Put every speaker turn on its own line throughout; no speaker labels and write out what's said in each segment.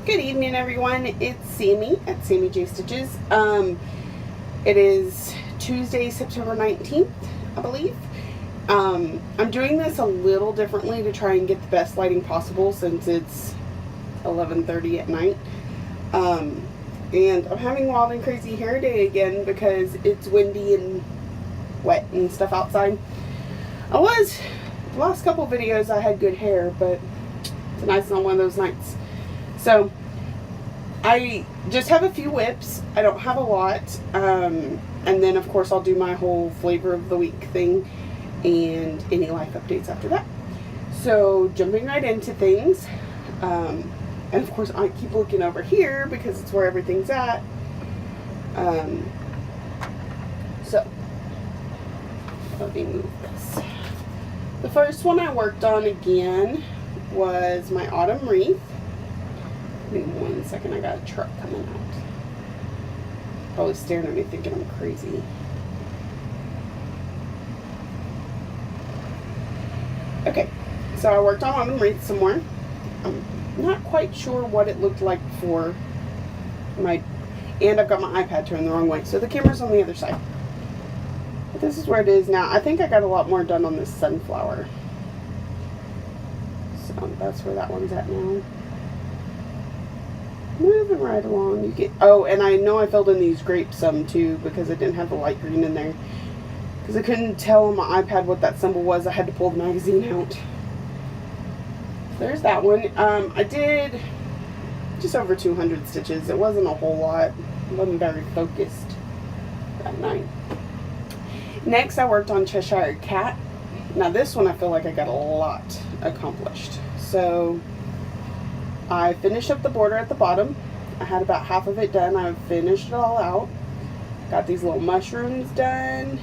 Good evening, everyone. It's Sammy at Sammy J Stitches. It is Tuesday, September 19th, I believe. I'm doing this a little differently to try and get the best lighting possible since it's 11:30 at night. And I'm having wild and crazy hair day again because it's windy and wet and stuff outside. The last couple videos I had good hair, but tonight's not one of those nights. So I just have a few whips. I don't have a lot. And then of course I'll do my whole flavor of the week thing and any life updates after that. So jumping right into things. And of course I keep looking over here because it's where everything's at. So let me move this. The first one I worked on again was my autumn wreath. Give me 1 second, I got a truck coming out. Probably staring at me thinking I'm crazy. Okay, so I worked on autumn wreath some more. I'm not quite sure what it looked like before and I've got my iPad turned the wrong way, so the camera's on the other side. But this is where it is now. I think I got a lot more done on this sunflower. So that's where that one's at now. Moving right along. And I know I filled in these grapes some too because I didn't have the light green in there. Because I couldn't tell on my iPad what that symbol was. I had to pull the magazine out. There's that one. I did just over 200 stitches. It wasn't a whole lot. It wasn't very focused that night. Next I worked on Cheshire Cat. Now this one I feel like I got a lot accomplished. So I finished up the border at the bottom. I had about half of it done. I finished it all out. Got these little mushrooms done.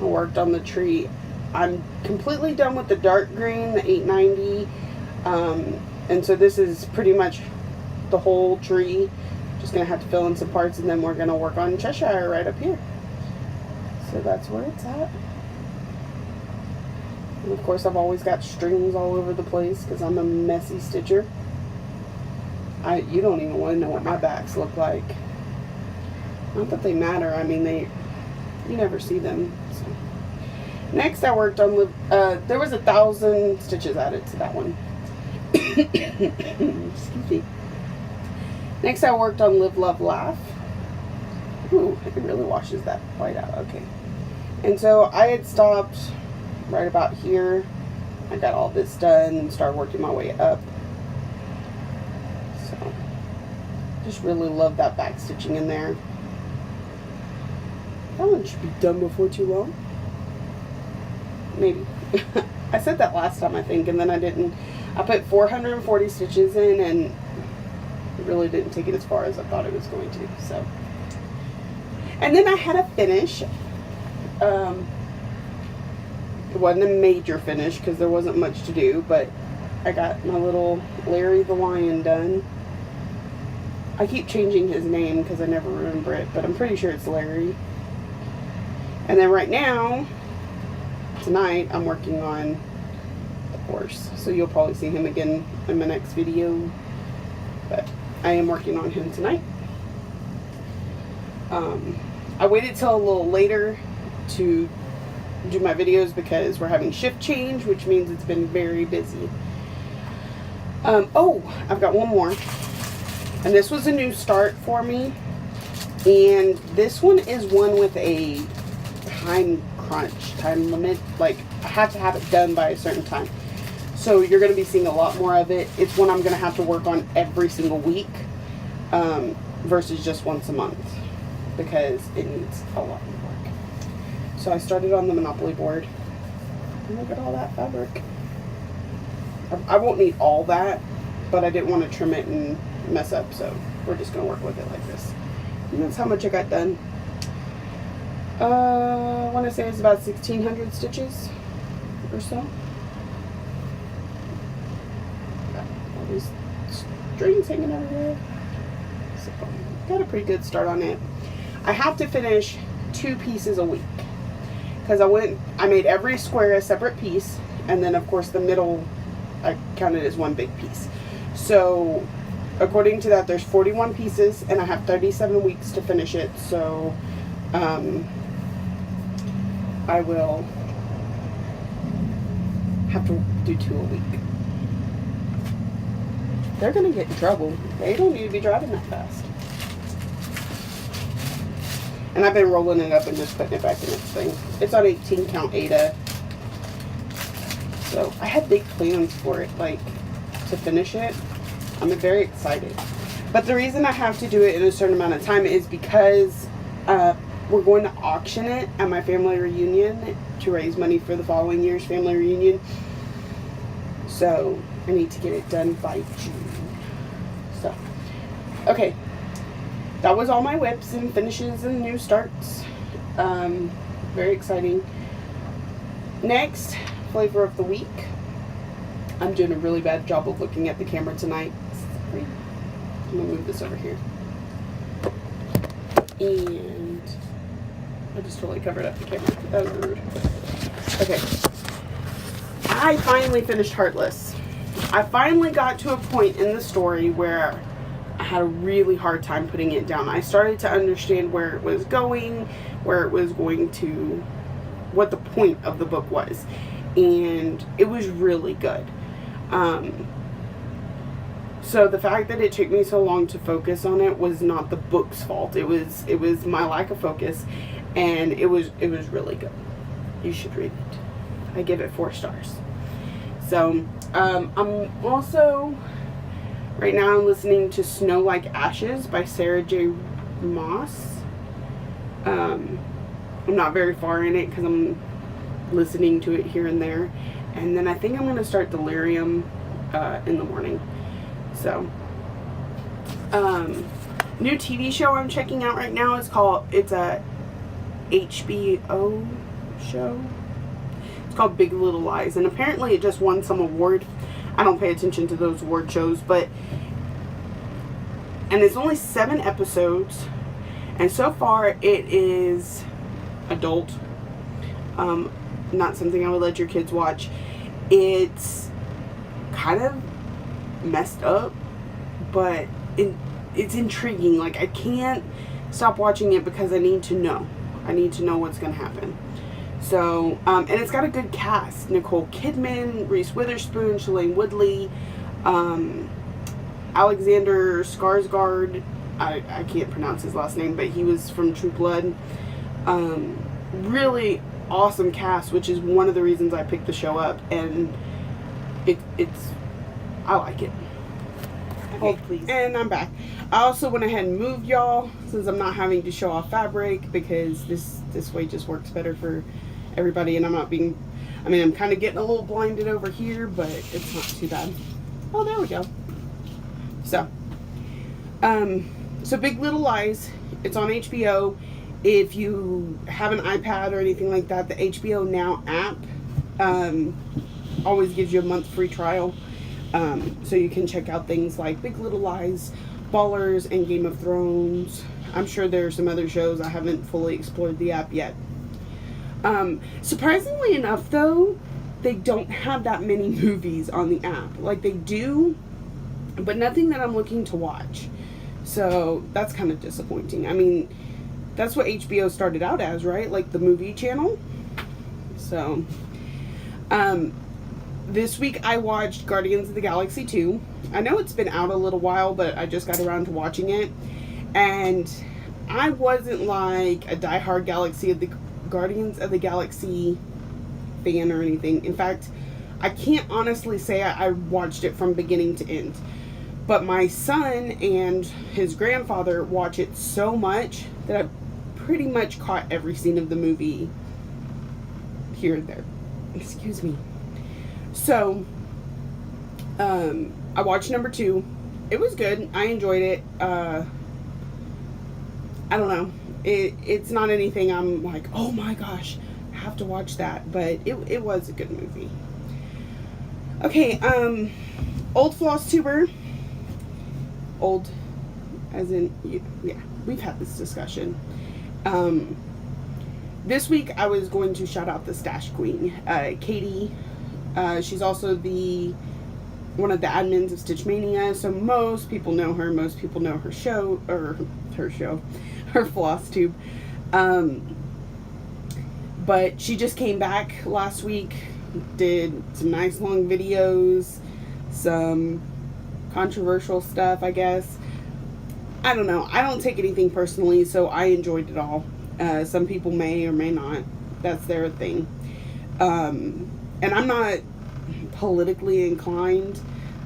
I worked on the tree. I'm completely done with the dark green, the 890. And so this is pretty much the whole tree. Just going to have to fill in some parts and then we're going to work on Cheshire right up here. So that's where it's at. And of course I've always got strings all over the place because I'm a messy stitcher. You don't even want to know what my backs look like. Not that they matter. I mean, you never see them. So. Next, I worked on there was 1,000 stitches added to that one. Excuse me. Next, I worked on Live, Love, Laugh. Ooh, it really washes that white out. Okay. And so I had stopped right about here. I got all this done and started working my way up. Just really love that back stitching in there. That one should be done before too long. Maybe. I said that last time, I think, and then I didn't. I put 440 stitches in and it really didn't take it as far as I thought it was going to. So, and then I had a finish. It wasn't a major finish because there wasn't much to do, but I got my little Larry the Lion done. I keep changing his name because I never remember it, but I'm pretty sure it's Larry. And then right now, tonight, I'm working on the horse. So you'll probably see him again in my next video. But I am working on him tonight. I waited till a little later to do my videos because we're having shift change, which means it's been very busy. Oh, I've got one more. And this was a new start for me. And this one is one with a time limit. Like, I have to have it done by a certain time. So you're going to be seeing a lot more of it. It's one I'm going to have to work on every single week. Versus just once a month. Because it needs a lot of work. So I started on the Monopoly board. And look at all that fabric. I won't need all that. But I didn't want to trim it and mess up, so we're just gonna work with it like this. And that's how much I got done. I want to say it's about 1,600 stitches or so. Got all these strings hanging everywhere. So got a pretty good start on it. I have to finish 2 pieces a week because I made every square a separate piece, and then of course the middle I counted as one big piece. So according to that, there's 41 pieces, and I have 37 weeks to finish it. So, I will have to do 2 a week. They're gonna get in trouble. They don't need to be driving that fast. And I've been rolling it up and just putting it back in its thing. It's on 18 count Ada. So I had big plans for it, like to finish it. I'm very excited. But the reason I have to do it in a certain amount of time is because we're going to auction it at my family reunion to raise money for the following year's family reunion. So I need to get it done by June. So, okay. That was all my whips and finishes and new starts. Very exciting. Next, flavor of the week. I'm doing a really bad job of looking at the camera tonight. Sorry. I'm gonna move this over here. And I just totally covered up the camera. That was rude. Okay. I finally finished Heartless. I finally got to a point in the story where I had a really hard time putting it down. I started to understand where it was going, what the point of the book was. And it was really good. So the fact that it took me so long to focus on it was not the book's fault. It was my lack of focus, and it was really good. You should read it. I give it 4 stars. So I'm also right now I'm listening to Snow Like Ashes by Sarah J. Maas. I'm not very far in it because I'm listening to it here and there, and then I think I'm gonna start Delirium in the morning. So new TV show I'm checking out right now is it's a HBO show. It's called Big Little Lies, and apparently it just won some award. I don't pay attention to those award shows, and it's only 7 episodes, and so far it is adult. Not something I would let your kids watch. It's kind of messed up, but it's intriguing. Like, I can't stop watching it because I need to know. I need to know what's going to happen. So, and it's got a good cast. Nicole Kidman, Reese Witherspoon, Shailene Woodley, Alexander Skarsgård. I can't pronounce his last name, but he was from True Blood. Really awesome cast, which is one of the reasons I picked the show up, and I like it. Okay, please. And I'm back. I also went ahead and moved, y'all, since I'm not having to show off fabric, because this way just works better for everybody, and I'm kind of getting a little blinded over here, but it's not too bad. Oh, there we go. So Big Little Lies, it's on HBO. If you have an iPad or anything like that, the HBO Now app always gives you a month free trial. So you can check out things like Big Little Lies, Ballers, and Game of Thrones. I'm sure there are some other shows. I haven't fully explored the app yet. Surprisingly enough, though, they don't have that many movies on the app. Like, they do, but nothing that I'm looking to watch. So that's kind of disappointing. I mean, that's what HBO started out as, right? Like the movie channel. So, this week I watched Guardians of the Galaxy 2. I know it's been out a little while, but I just got around to watching it. And I wasn't like a diehard Guardians of the Galaxy fan or anything. In fact, I can't honestly say I watched it from beginning to end. But my son and his grandfather watch it so much that I've pretty much caught every scene of the movie here and there. Excuse me. So, I watched number 2. It was good. I enjoyed it. I don't know. It's not anything I'm like, oh my gosh, I have to watch that. But it was a good movie. Okay, old Flosstuber. Old, as in, yeah, we've had this discussion. This week I was going to shout out the Stash Queen, Katie. She's also the one of the admins of Stitch Mania, so most people know her. Most people know her show, or her Flosstube. But she just came back last week, did some nice long videos, some controversial stuff, I guess. I don't know. I don't take anything personally, so I enjoyed it all. Some people may or may not. That's their thing. And I'm not politically inclined.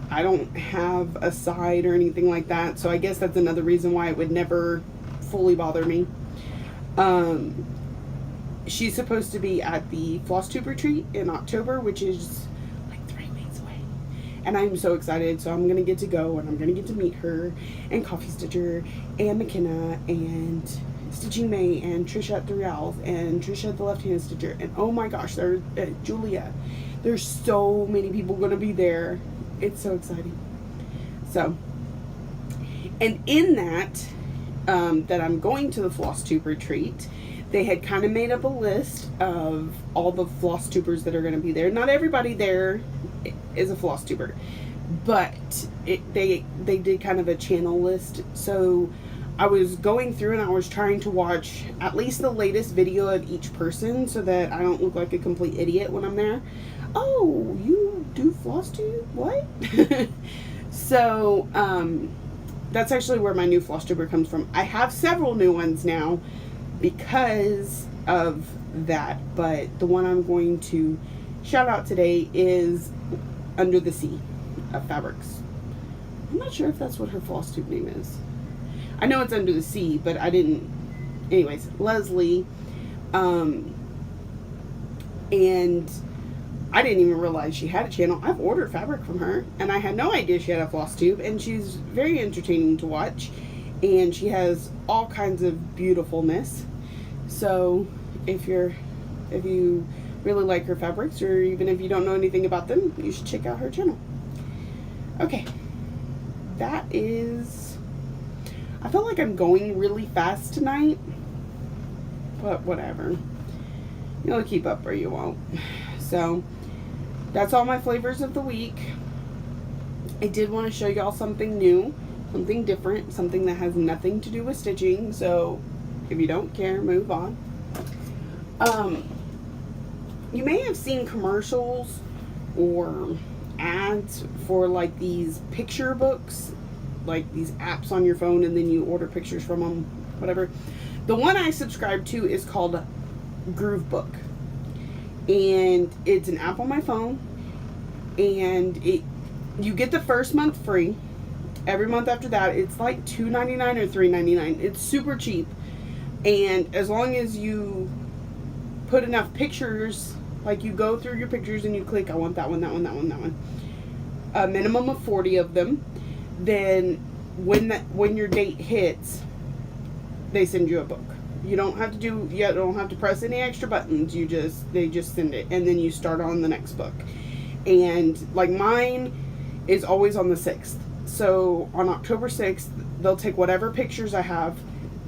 I don't have a side or anything like that, so I guess that's another reason why it would never fully bother me. She's supposed to be at the Flosstube retreat in October, which is like 3 weeks away. And I'm so excited, so I'm going to get to go, and I'm going to get to meet her, and Coffee Stitcher, and McKenna, and Stitching May, and Trisha at 3 Owls, and Trisha at the Left Hand Stitcher, and oh my gosh, there's Julia. There's so many people going to be there. It's so exciting. So, and in that, that I'm going to the Flosstube retreat, they had kind of made up a list of all the Flosstubers that are going to be there. Not everybody there is a Flosstuber, but they did kind of a channel list. So I was going through and I was trying to watch at least the latest video of each person so that I don't look like a complete idiot when I'm there. Oh, you do Flosstube? What? So, that's actually where my new Flosstuber comes from. I have several new ones now because of that, but the one I'm going to shout out today is Under the Sea of Fabrics. I'm not sure if that's what her Flosstube name is. I know it's Under the Sea, but I didn't. Anyways, Leslie, and I didn't even realize she had a channel. I've ordered fabric from her, and I had no idea she had a Flosstube, and she's very entertaining to watch, and she has all kinds of beautifulness. So if you really like her fabrics, or even if you don't know anything about them, you should check out her channel. Okay, that is, I feel like I'm going really fast tonight, but whatever. You'll keep up or you won't. So that's all my flavors of the week. I did want to show y'all something new, something different, something that has nothing to do with stitching. So if you don't care, move on. You may have seen commercials or ads for like these picture books, like these apps on your phone, and then you order pictures from them, whatever. The one I subscribe to is called Groove Book, and it's an app on my phone, and you get the first month free. Every month after that, it's like $2.99 or $3.99. It's super cheap, and as long as you put enough pictures, like you go through your pictures and you click, I want that one, that one, that one, that one, a minimum of 40 of them, then when your date hits, they send you a book. You don't have to press any extra buttons. They just send it, and then you start on the next book. And like mine is always on the 6th. So on October 6th, they'll take whatever pictures I have,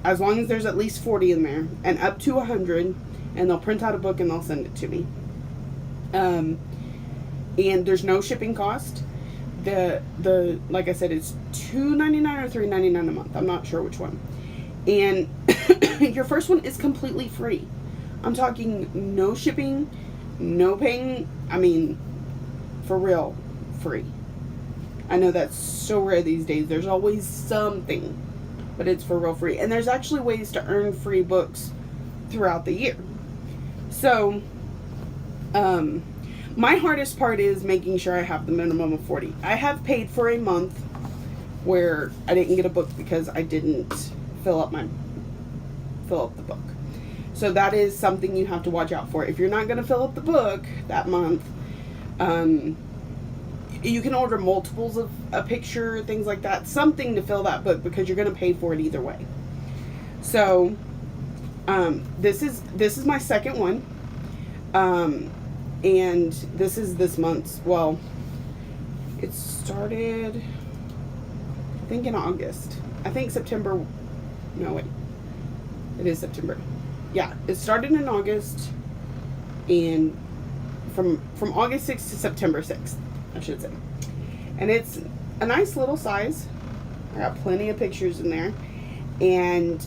as long as there's at least 40 in there, and up to 100, and they'll print out a book and they'll send it to me. And there's no shipping cost. The like I said, it's $2.99 or $3.99 a month. I'm not sure which one. And your first one is completely free. I'm talking no shipping, no paying. I mean, for real, free. I know that's so rare these days. There's always something, but it's for real free. And there's actually ways to earn free books throughout the year. So, my hardest part is making sure I have the minimum of 40. I have paid for a month where I didn't get a book because I didn't fill up the book. So that is something you have to watch out for. If you're not going to fill up the book that month, you can order multiples of a picture, things like that, something to fill that book, because you're going to pay for it either way. So this is my second one, and this is this month's. Well, it started, I think, in August. I think September. No, wait. It is September. Yeah, it started in August, and from August 6th to September 6th, I should say. And it's a nice little size. I got plenty of pictures in there. And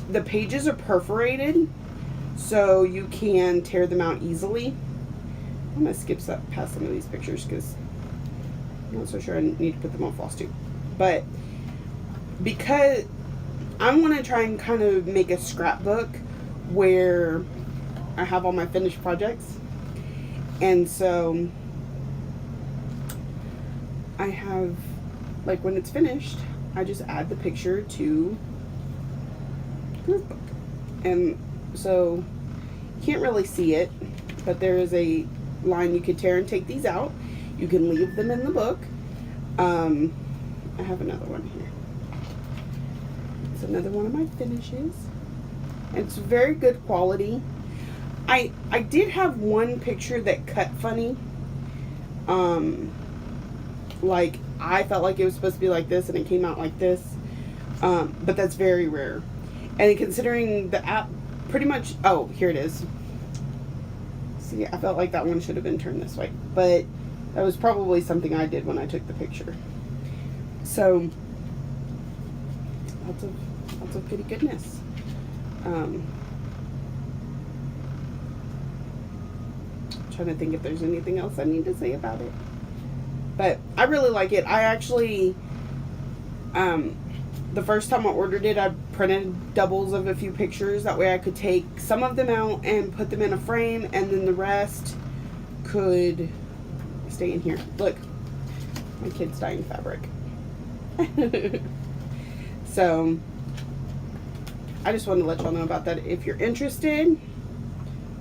the pages are perforated, so you can tear them out easily. I'm going to skip past some of these pictures because I'm not so sure I need to put them on Flosstube. But because I want to try and kind of make a scrapbook where I have all my finished projects. And so I have, like, when it's finished, I just add the picture to the workbook. And so you can't really see it, but there is a line you could tear and take these out. You can leave them in the book. I have another one here. It's another one of my finishes. It's very good quality. I did have one picture that cut funny. Like, I felt like it was supposed to be like this and it came out like this. But that's very rare. And considering the app pretty much, oh, here it is. See, I felt like that one should have been turned this way, but that was probably something I did when I took the picture. So, lots of goody goodness. Trying to think if there's anything else I need to say about it. But I really like it. I actually, the first time I ordered it, I printed doubles of a few pictures. That way I could take some of them out and put them in a frame, and then the rest could stay in here. Look, my kid's dyeing fabric. So, I just wanted to let y'all know about that if you're interested.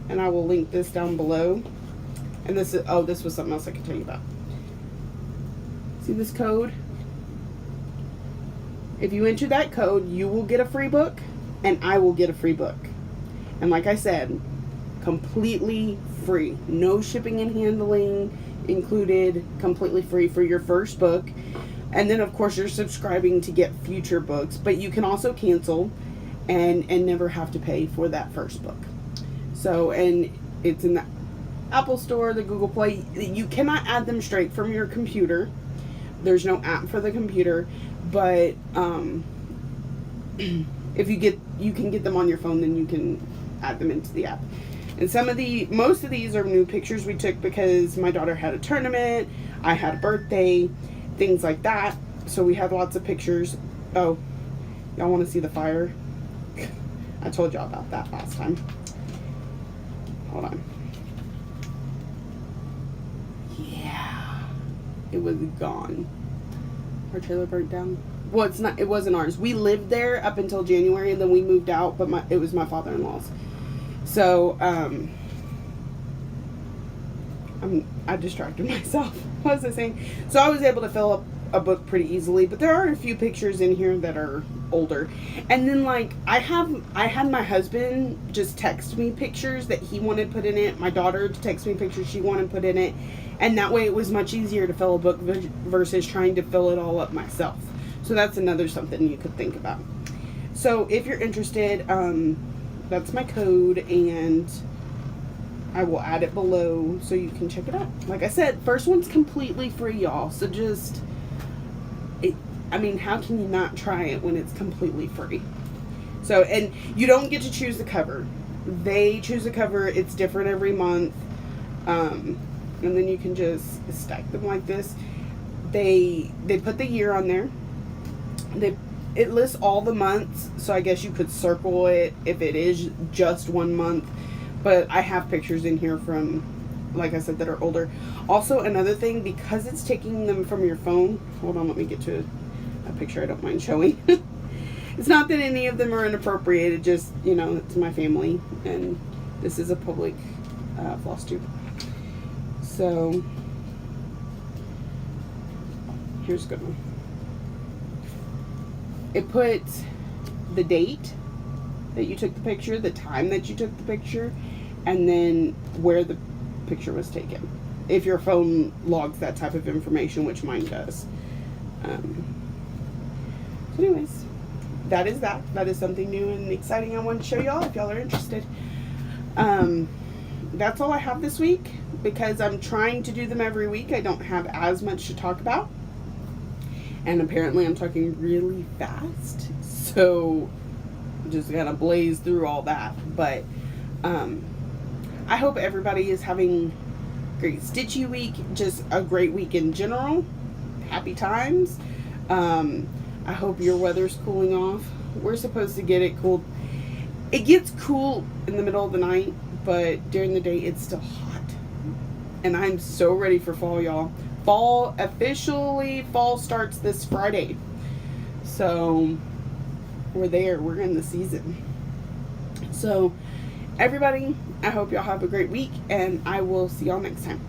And I will link this down below. And this is, oh, this was something else I could tell you about. See this code? If you enter that code, you will get a free book, and I will get a free book. And like I said, completely free. No shipping and handling included, completely free for your first book. And then, of course, you're subscribing to get future books, but you can also cancel and never have to pay for that first book. So, and it's in the Apple Store, the Google Play. You cannot add them straight from your computer. There's no app for the computer, but if you can get them on your phone, then you can add them into the app. And most of these are new pictures we took because my daughter had a tournament, I had a birthday, things like that. So we had lots of pictures. Oh, y'all want to see the fire? I told y'all about that last time. Hold on. Yeah, it was gone. Our trailer burnt down. Well, it's not. It wasn't ours. We lived there up until January, and then we moved out. But it was my father-in-law's. So I distracted myself. What was I saying? So I was able to fill up a book pretty easily, but there are a few pictures in here that are older. And then, like, I had my husband just text me pictures that he wanted put in it. My daughter text me pictures she wanted put in it. And that way it was much easier to fill a book versus trying to fill it all up myself. So that's another something you could think about. So if you're interested, that's my code, and I will add it below so you can check it out. Like I said, first one's completely free, y'all. So just, I mean, how can you not try it when it's completely free? So, and you don't get to choose the cover. They choose the cover. It's different every month. And then you can just stack them like this. They put the year on there. It lists all the months, so I guess you could circle it if it is just 1 month. But I have pictures in here from, like I said, that are older. Also, another thing, because it's taking them from your phone. Hold on, let me get to a picture I don't mind showing. It's not that any of them are inappropriate. It just, you know, it's my family, and this is a public Flosstube. So, here's a good one. It puts the date that you took the picture, the time that you took the picture, and then where the picture was taken. If your phone logs that type of information, which mine does. So anyways, that is that. That is something new and exciting I wanted to show y'all if y'all are interested. That's all I have this week because I'm trying to do them every week. I don't have as much to talk about. And apparently I'm talking really fast, so just gotta blaze through all that. But I hope everybody is having a great Stitchy week, just a great week in general. Happy times. I hope your weather's cooling off. We're supposed to get it cool. It gets cool in the middle of the night, but during the day it's still hot. And I'm so ready for fall, y'all. Fall starts this Friday. So we're there. We're in the season. So everybody, I hope y'all have a great week, and I will see y'all next time.